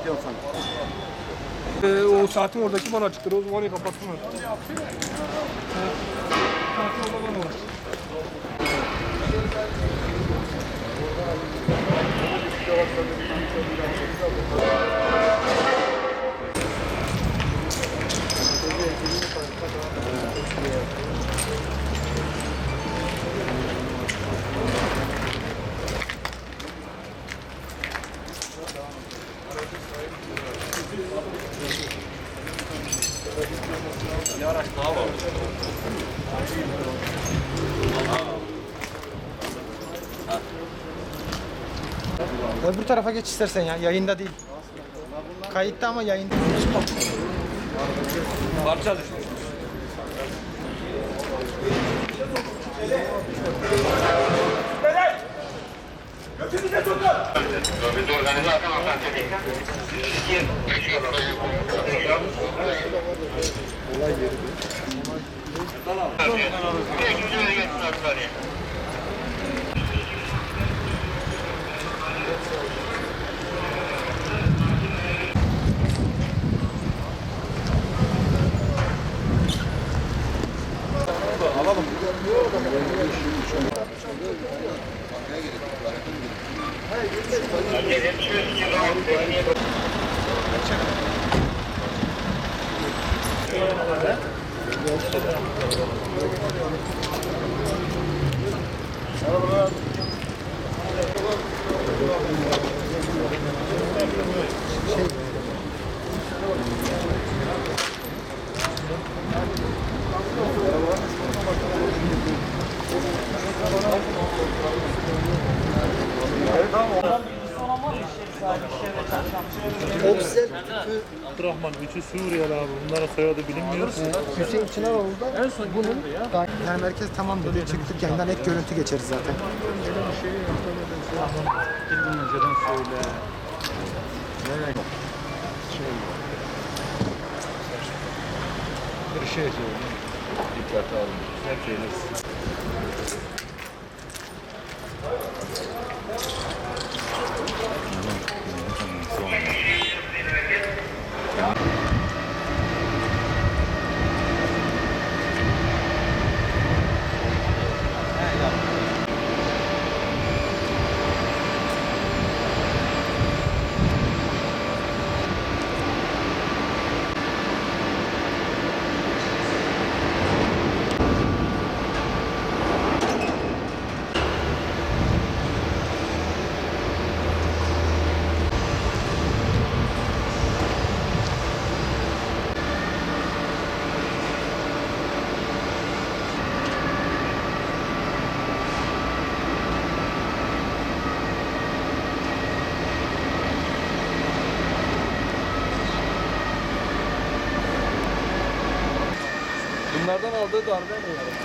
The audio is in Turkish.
kapatıyorsun sen. O saatin oradaki bana çıktı. O zaman kapatsınlar. Saatin orada bana var. Bir araç daha var. Öbür tarafa geç istersen ya. Yayında değil. Kayıtta ama yayında. Parça düşmüş. Götünüze tutun! Biz organizasyon hastanesi. Olay yeri. Alalım. Oksel Abdurrahman, üçü Suriyeli abi. Bunların soyadı bilinmiyor. Hüseyin Çınaroğlu da bunun yani merkez tamam dedi çıktık yayından net görüntü geçeriz zaten. Bir gün önceden söyle. Bir şey söyle. Dikkate alın. Her şeyiniz. Bunlardan aldığı darbe mi?